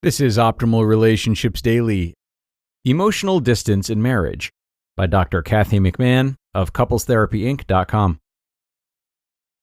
This is Optimal Relationships Daily, Emotional Distance in Marriage by Dr. Kathy McMahon of CouplesTherapyInc.com.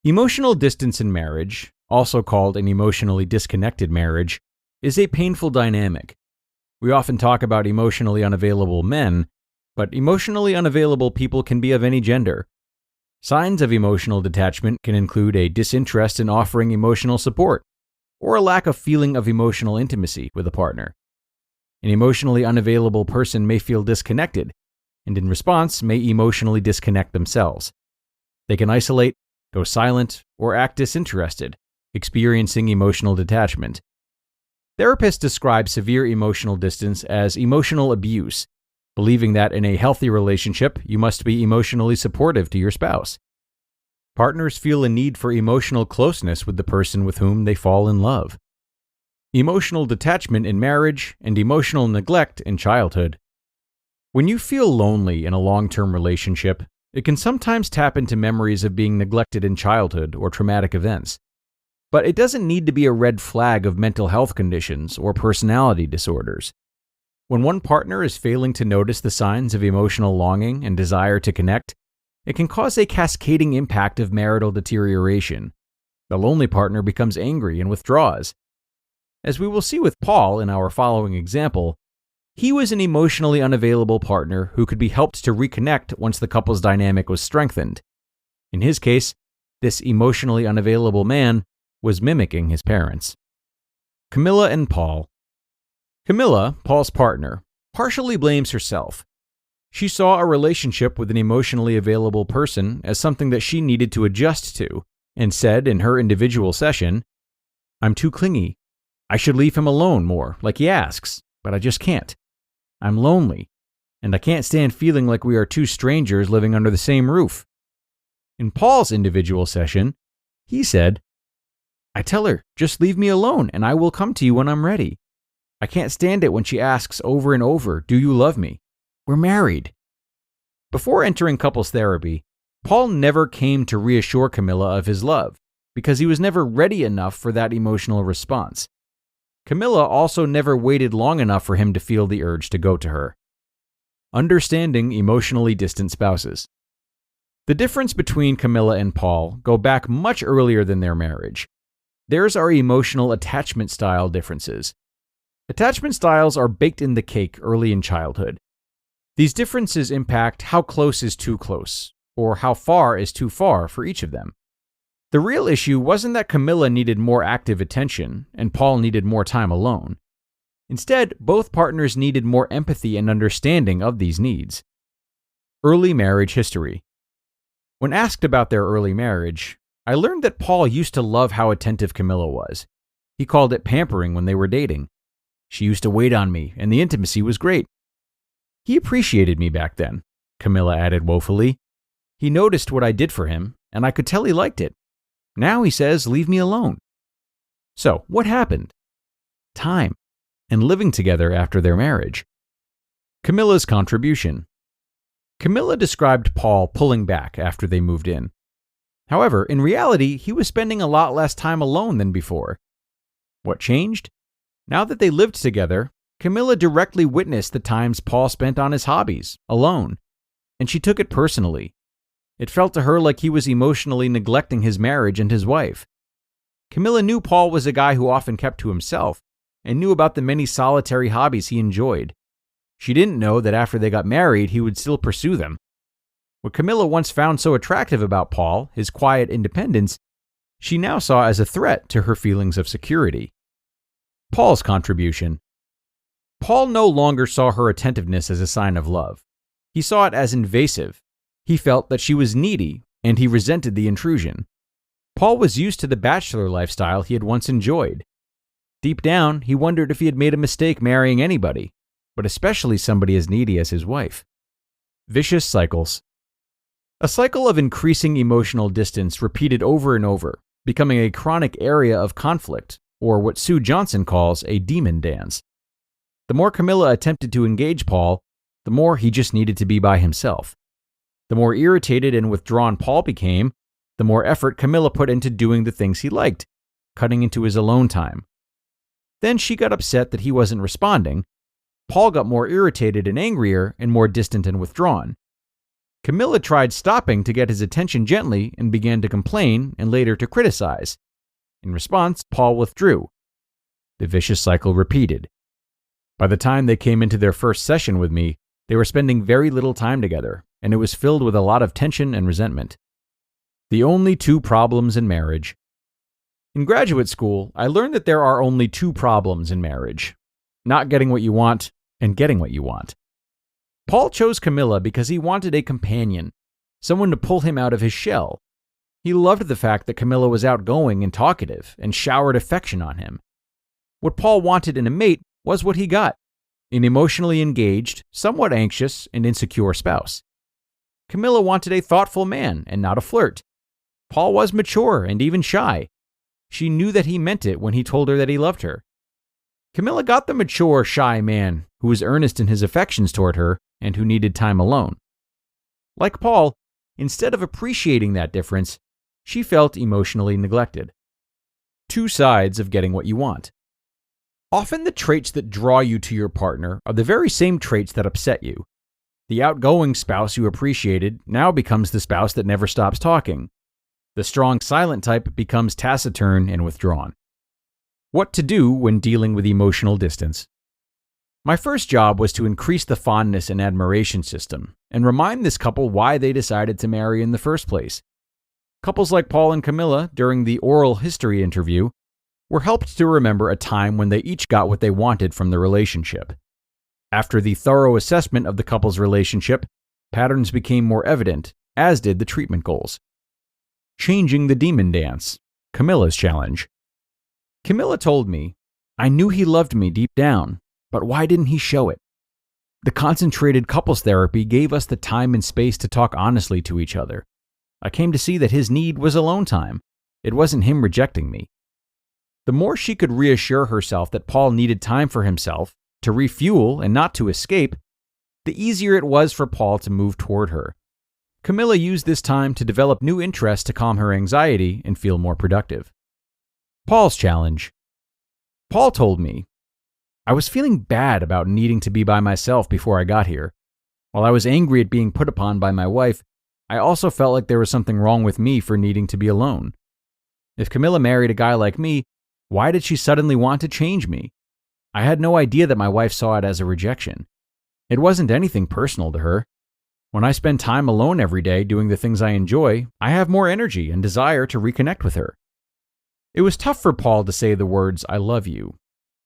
Emotional distance in marriage, also called an emotionally disconnected marriage, is a painful dynamic. We often talk about emotionally unavailable men, but emotionally unavailable people can be of any gender. Signs of emotional detachment can include a disinterest in offering emotional support, or a lack of feeling of emotional intimacy with a partner. An emotionally unavailable person may feel disconnected, and in response may emotionally disconnect themselves. They can isolate, go silent, or act disinterested, experiencing emotional detachment. Therapists describe severe emotional distance as emotional abuse, believing that in a healthy relationship, you must be emotionally supportive to your spouse. Partners feel a need for emotional closeness with the person with whom they fall in love. Emotional detachment in marriage and emotional neglect in childhood. When you feel lonely in a long-term relationship, it can sometimes tap into memories of being neglected in childhood or traumatic events. But it doesn't need to be a red flag of mental health conditions or personality disorders. When one partner is failing to notice the signs of emotional longing and desire to connect, it can cause a cascading impact of marital deterioration. The lonely partner becomes angry and withdraws. As we will see with Paul in our following example, he was an emotionally unavailable partner who could be helped to reconnect once the couple's dynamic was strengthened. In his case, this emotionally unavailable man was mimicking his parents. Camilla and Paul. Camilla, Paul's partner, partially blames herself. She saw a relationship with an emotionally available person as something that she needed to adjust to, and said in her individual session, "I'm too clingy. I should leave him alone more, like he asks, but I just can't. I'm lonely, and I can't stand feeling like we are two strangers living under the same roof." In Paul's individual session, he said, "I tell her, just leave me alone and I will come to you when I'm ready. I can't stand it when she asks over and over, 'Do you love me?' We're married." Before entering couples therapy, Paul never came to reassure Camilla of his love because he was never ready enough for that emotional response. Camilla also never waited long enough for him to feel the urge to go to her. Understanding emotionally distant spouses. The difference between Camilla and Paul go back much earlier than their marriage. Theirs are emotional attachment style differences. Attachment styles are baked in the cake early in childhood. These differences impact how close is too close, or how far is too far for each of them. The real issue wasn't that Camilla needed more active attention and Paul needed more time alone. Instead, both partners needed more empathy and understanding of these needs. Early marriage history. When asked about their early marriage, I learned that Paul used to love how attentive Camilla was. He called it pampering when they were dating. "She used to wait on me, and the intimacy was great." "He appreciated me back then," Camilla added woefully. "He noticed what I did for him, and I could tell he liked it. Now he says, 'Leave me alone.'" So, what happened? Time, and living together after their marriage. Camilla's contribution. Camilla described Paul pulling back after they moved in. However, in reality, he was spending a lot less time alone than before. What changed? Now that they lived together, Camilla directly witnessed the times Paul spent on his hobbies, alone, and she took it personally. It felt to her like he was emotionally neglecting his marriage and his wife. Camilla knew Paul was a guy who often kept to himself, and knew about the many solitary hobbies he enjoyed. She didn't know that after they got married, he would still pursue them. What Camilla once found so attractive about Paul, his quiet independence, she now saw as a threat to her feelings of security. Paul's contribution. Paul no longer saw her attentiveness as a sign of love. He saw it as invasive. He felt that she was needy, and he resented the intrusion. Paul was used to the bachelor lifestyle he had once enjoyed. Deep down, he wondered if he had made a mistake marrying anybody, but especially somebody as needy as his wife. Vicious cycles. A cycle of increasing emotional distance repeated over and over, becoming a chronic area of conflict, or what Sue Johnson calls a demon dance. The more Camilla attempted to engage Paul, the more he just needed to be by himself. The more irritated and withdrawn Paul became, the more effort Camilla put into doing the things he liked, cutting into his alone time. Then she got upset that he wasn't responding. Paul got more irritated and angrier and more distant and withdrawn. Camilla tried stopping to get his attention gently and began to complain and later to criticize. In response, Paul withdrew. The vicious cycle repeated. By the time they came into their first session with me, they were spending very little time together, and it was filled with a lot of tension and resentment. The only two problems in marriage. In graduate school, I learned that there are only two problems in marriage: not getting what you want and getting what you want. Paul chose Camilla because he wanted a companion, someone to pull him out of his shell. He loved the fact that Camilla was outgoing and talkative and showered affection on him. What Paul wanted in a mate was what he got: an emotionally engaged, somewhat anxious, and insecure spouse. Camilla wanted a thoughtful man and not a flirt. Paul was mature and even shy. She knew that he meant it when he told her that he loved her. Camilla got the mature, shy man who was earnest in his affections toward her and who needed time alone. Like Paul, instead of appreciating that difference, she felt emotionally neglected. Two sides of getting what you want. Often the traits that draw you to your partner are the very same traits that upset you. The outgoing spouse you appreciated now becomes the spouse that never stops talking. The strong silent type becomes taciturn and withdrawn. What to do when dealing with emotional distance. My first job was to increase the fondness and admiration system and remind this couple why they decided to marry in the first place. Couples like Paul and Camilla, during the oral history interview, were helped to remember a time when they each got what they wanted from the relationship. After the thorough assessment of the couple's relationship, patterns became more evident, as did the treatment goals. Changing the demon dance. Camilla's challenge. Camilla told me, "I knew he loved me deep down, but why didn't he show it?" The concentrated couples therapy gave us the time and space to talk honestly to each other. I came to see that his need was alone time. It wasn't him rejecting me. The more she could reassure herself that Paul needed time for himself, to refuel and not to escape, the easier it was for Paul to move toward her. Camilla used this time to develop new interests to calm her anxiety and feel more productive. Paul's challenge. Paul told me, "I was feeling bad about needing to be by myself before I got here. While I was angry at being put upon by my wife, I also felt like there was something wrong with me for needing to be alone. If Camilla married a guy like me, why did she suddenly want to change me? I had no idea that my wife saw it as a rejection. It wasn't anything personal to her. When I spend time alone every day doing the things I enjoy, I have more energy and desire to reconnect with her." It was tough for Paul to say the words, "I love you."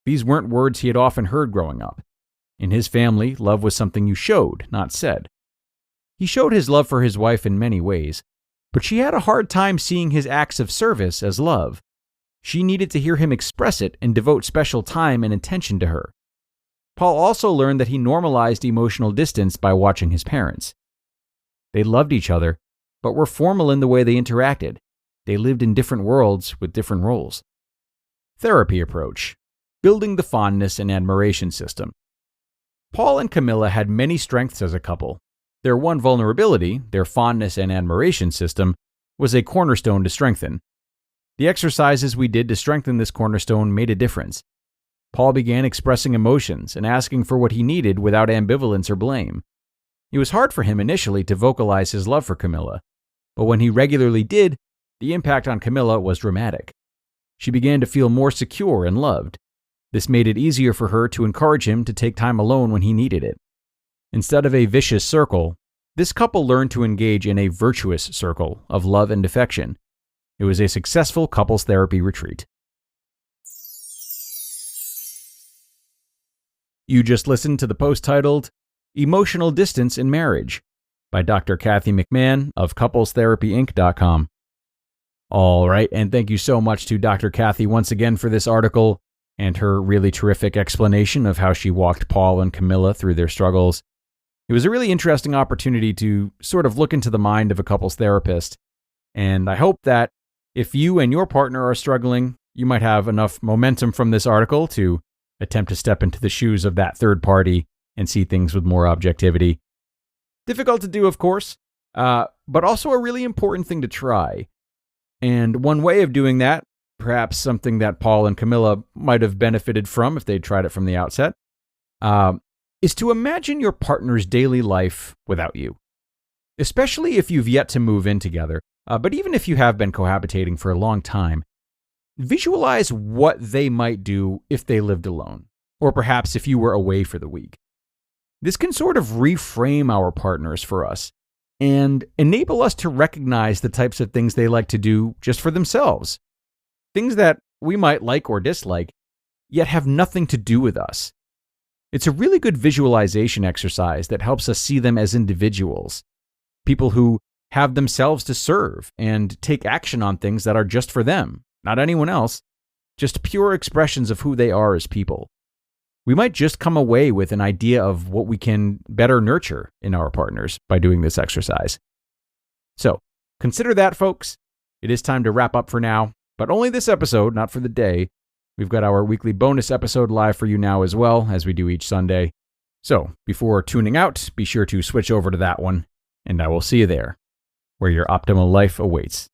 These weren't words he had often heard growing up. In his family, love was something you showed, not said. He showed his love for his wife in many ways, but she had a hard time seeing his acts of service as love. She needed to hear him express it and devote special time and attention to her. Paul also learned that he normalized emotional distance by watching his parents. They loved each other, but were formal in the way they interacted. They lived in different worlds with different roles. Therapy approach. Building the fondness and admiration system. Paul and Camilla had many strengths as a couple. Their one vulnerability, their fondness and admiration system, was a cornerstone to strengthen. The exercises we did to strengthen this cornerstone made a difference. Paul began expressing emotions and asking for what he needed without ambivalence or blame. It was hard for him initially to vocalize his love for Camilla, but when he regularly did, the impact on Camilla was dramatic. She began to feel more secure and loved. This made it easier for her to encourage him to take time alone when he needed it. Instead of a vicious circle, this couple learned to engage in a virtuous circle of love and affection. It was a successful couples therapy retreat. You just listened to the post titled Emotional Distance in Marriage by Dr. Kathy McMahon of couplestherapyinc.com. All right, and thank you so much to Dr. Kathy once again for this article and her really terrific explanation of how she walked Paul and Camilla through their struggles. It was a really interesting opportunity to sort of look into the mind of a couples therapist, and I hope that if you and your partner are struggling, you might have enough momentum from this article to attempt to step into the shoes of that third party and see things with more objectivity. Difficult to do, of course, but also a really important thing to try. And one way of doing that perhaps something that Paul and Camilla might have benefited from if they'd tried it from the outset, is to imagine your partner's daily life without you, especially if you've yet to move in together. But even if you have been cohabitating for a long time, visualize what they might do if they lived alone, or perhaps if you were away for the week. This can sort of reframe our partners for us and enable us to recognize the types of things they like to do just for themselves. Things that we might like or dislike, yet have nothing to do with us. It's a really good visualization exercise that helps us see them as individuals, people who have themselves to serve and take action on things that are just for them, not anyone else, just pure expressions of who they are as people. We might just come away with an idea of what we can better nurture in our partners by doing this exercise. So, consider that, folks. It is time to wrap up for now, but only this episode, not for the day. We've got our weekly bonus episode live for you now as well, as we do each Sunday. So, before tuning out, be sure to switch over to that one, and I will see you there, where your optimal life awaits.